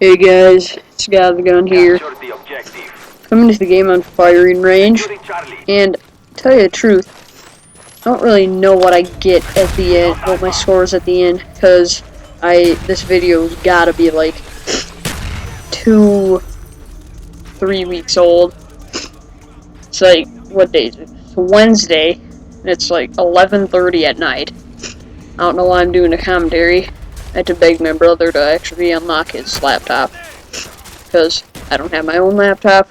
Hey guys, it's Got the Gun here, coming to the game on firing range, and to tell you the truth, I don't really know what I get at the end, what my score is at the end, because this video's gotta be like 2-3 weeks old. It's like, what day is it? It's Wednesday, and it's like 11:30 at night. I don't know why I'm doing a commentary. I had to beg my brother to actually unlock his laptop, because I don't have my own laptop.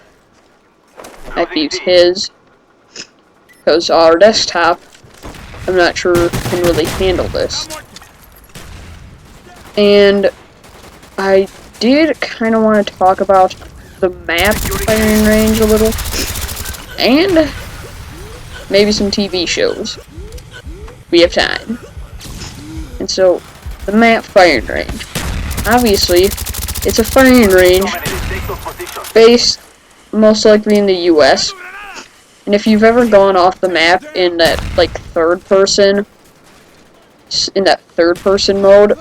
I have to use his, because our desktop, I'm not sure, can really handle this. And I did kind of want to talk about the map firing range a little, and maybe some TV shows. We have time. And so, the map firing range. Obviously, it's a firing range based most likely in the US. And if you've ever gone off the map in that third person mode,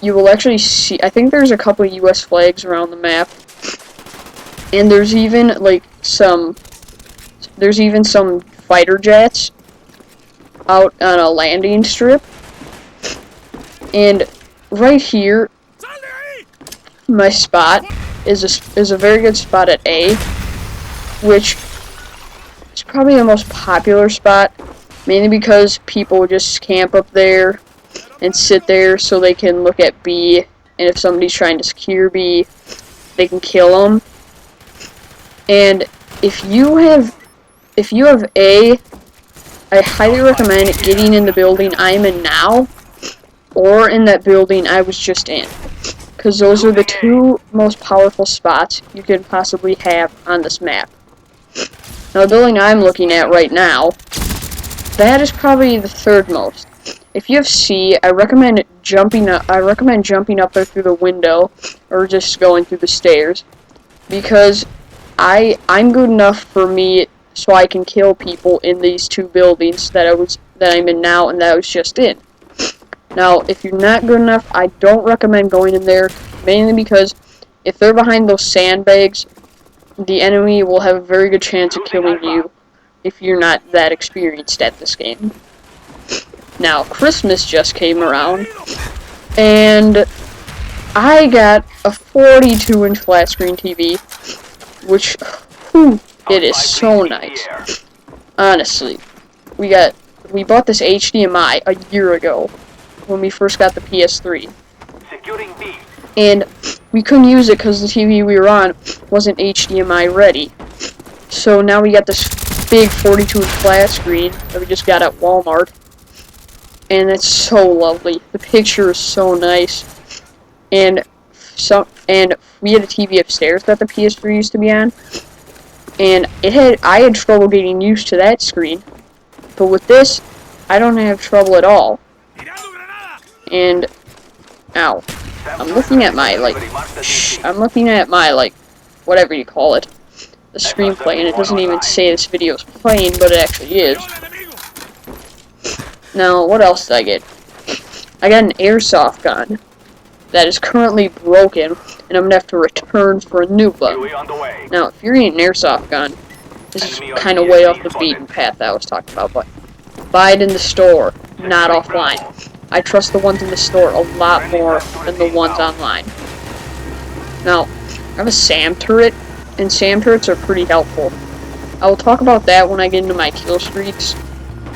you will actually see, I think there's a couple of US flags around the map. And there's even some fighter jets out on a landing strip. And right here, my spot is a very good spot at A, which is probably the most popular spot, mainly because people just camp up there and sit there so they can look at B, and if somebody's trying to secure B, they can kill them. And if you have A, I highly recommend getting in the building I'm in now, or in that building I was just in, because those are the two most powerful spots you could possibly have on this map. Now, the building I'm looking at right now, that is probably the third most. If you have C, I recommend jumping up there through the window, or just going through the stairs, because I'm good enough for me so I can kill people in these two buildings that I'm in now and that I was just in. Now, if you're not good enough, I don't recommend going in there, mainly because if they're behind those sandbags, the enemy will have a very good chance of killing you if you're not that experienced at this game. Now, Christmas just came around, and I got a 42-inch flat-screen TV, which, it is so nice. Honestly, we bought this HDMI a year ago, when we first got the PS3, and we couldn't use it because the TV we were on wasn't HDMI ready. So now we got this big 42-inch flat screen that we just got at Walmart, and it's so lovely. The picture is so nice, and we had a TV upstairs that the PS3 used to be on, and I had trouble getting used to that screen, but with this, I don't have trouble at all. And, ow, I'm looking at my, whatever you call it, the screenplay, and it doesn't even say this video is playing, but it actually is. Now, what else did I get? I got an airsoft gun that is currently broken, and I'm going to have to return for a new one. Now, if you're getting an airsoft gun, this is kind of way off the beaten path that I was talking about, but buy it in the store, not offline. I trust the ones in the store a lot more than the ones online. Now, I have a SAM turret, and SAM turrets are pretty helpful. I will talk about that when I get into my kill streaks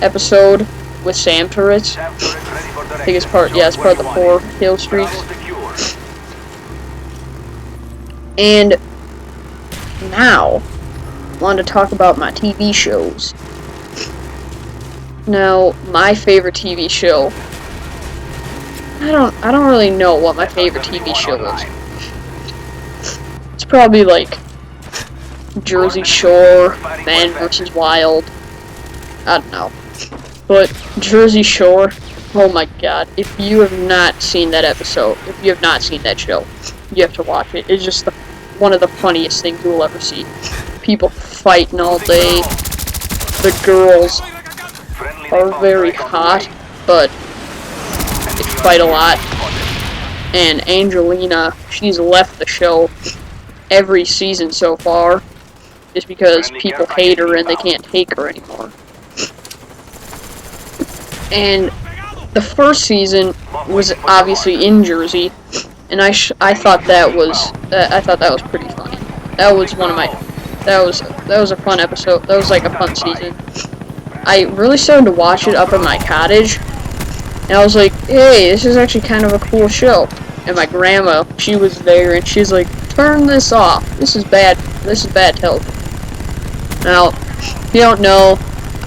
episode with SAM turrets. I think it's part of the 4 kill streaks. And now, I want to talk about my TV shows. Now, my favorite TV show, I don't really know what my favorite TV show is. It's probably like Jersey Shore, Man vs. Wild. I don't know. But Jersey Shore, oh my god, if you have not seen that episode, if you have not seen that show, you have to watch it. It's just one of the funniest things you will ever see. People fighting all day. The girls are very hot, but they fight a lot. and Angelina, she's left the show every season so far, just because people hate her and they can't take her anymore. And the first season was obviously in Jersey, and I thought that was pretty funny. That was one of my that was a fun episode. That was like a fun season. I really started to watch it up at my cottage, and I was like, hey, this is actually kind of a cool show. And my grandma, she was there, and she's like, turn this off. This is bad television. Now, if you don't know,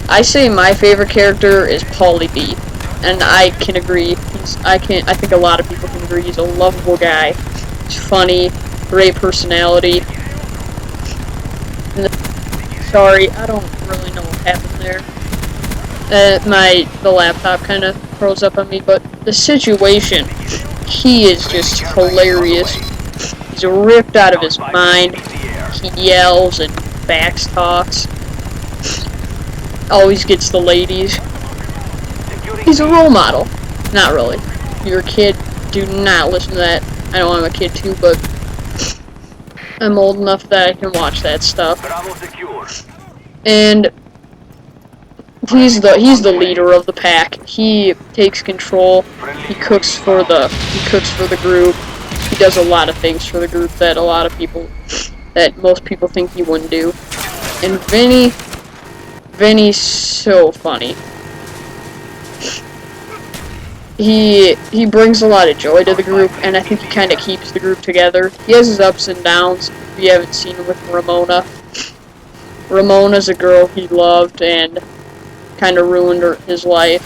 I say my favorite character is Paulie B, and I can agree. I think a lot of people can agree. He's a lovable guy. He's funny, great personality. Sorry, I don't really know what happened there. The laptop kind of froze up on me, but the situation, he is just hilarious. He's ripped out of his mind. He yells and backstalks. Always gets the ladies. He's a role model. Not really. If you're a kid, do not listen to that. I know I'm a kid too, but I'm old enough that I can watch that stuff. And he's the leader of the pack. He takes control. He cooks for the group. He does a lot of things for the group that most people think he wouldn't do. And Vinny's so funny. He brings a lot of joy to the group, and I think he kind of keeps the group together. He has his ups and downs. If you haven't seen him with Ramona. Ramona's a girl he loved and kind of ruined his life.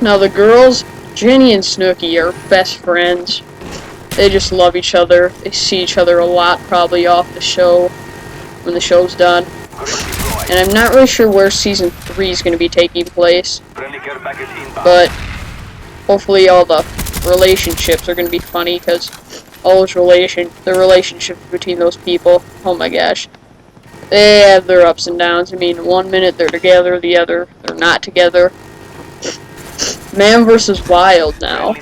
Now the girls, Jenny and Snooki, are best friends. They just love each other. They see each other a lot, probably off the show when the show's done. And I'm not really sure where season 3 is going to be taking place, but hopefully all the relationships are going to be funny, because the relationships between those people, oh my gosh, they have their ups and downs. I mean, 1 minute they're together, the other they're not together. Man vs. Wild now.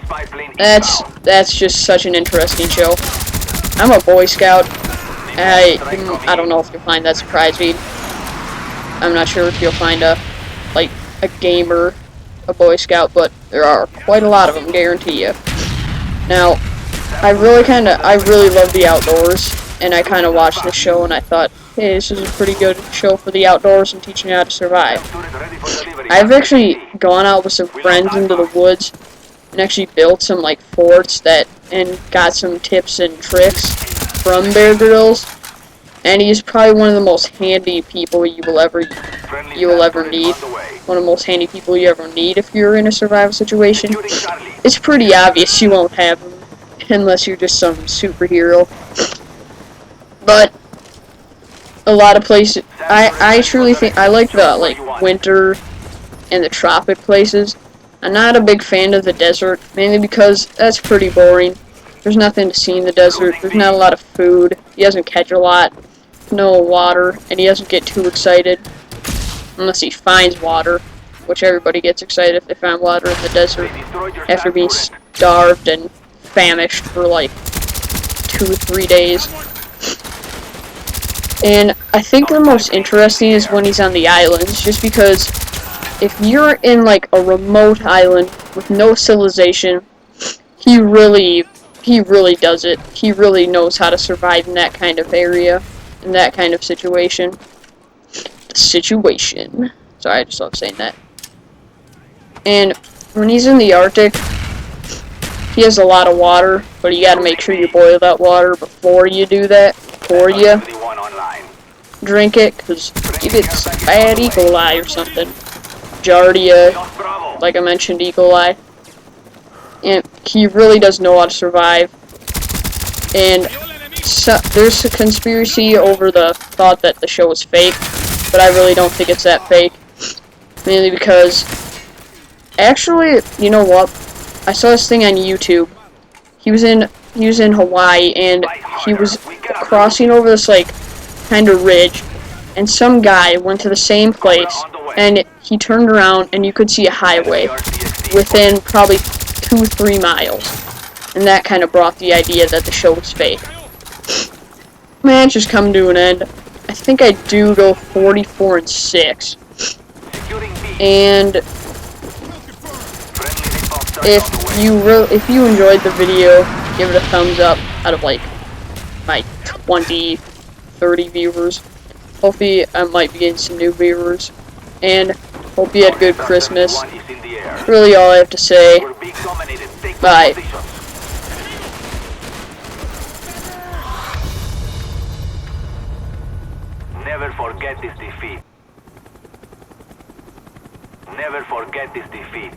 That's just such an interesting show. I'm a Boy Scout. I don't know if you'll find that surprising. I'm not sure if you'll find a gamer, a Boy Scout, but there are quite a lot of them, guarantee you. Now, I really love the outdoors, and I kind of watched this show and I thought, hey, this is a pretty good show for the outdoors and teaching you how to survive. I've actually gone out with some friends into the woods and actually built some forts and got some tips and tricks from Bear Grylls. And he's probably one of the most handy people you will ever need. One of the most handy people you ever need if you're in a survival situation. It's pretty obvious you won't have him unless you're just some superhero. But a lot of places, I truly think I like the winter and the tropic places. I'm not a big fan of the desert, mainly because that's pretty boring. There's nothing to see in the desert. There's not a lot of food. He doesn't catch a lot. No water, and he doesn't get too excited unless he finds water, which everybody gets excited if they find water in the desert after being starved and famished for 2 or 3 days. And I think the most interesting is when he's on the islands, just because if you're in a remote island with no civilization, he really does it. He really knows how to survive in that kind of area. In that kind of situation. Sorry, I just love saying that. And when he's in the Arctic, he has a lot of water, but you gotta make sure you boil that water before you do that. Before you drink it, because you get bad E. coli or something. Giardia, like I mentioned, E. coli. And he really does know how to survive. And so, there's a conspiracy over the thought that the show is fake, but I really don't think it's that fake. Mainly because, actually, you know what? I saw this thing on YouTube. He was in Hawaii, and he was crossing over this kind of ridge, and some guy went to the same place, and he turned around, and you could see a highway within probably 2-3 miles. And that kind of brought the idea that the show was fake. Match has come to an end. I think I do go 44-6. And if you enjoyed the video, give it a thumbs up out of like my 20, 30 viewers. Hopefully I might be getting some new viewers. And hope you had a good Christmas. That's really all I have to say. Bye. Never forget this defeat. Never forget this defeat.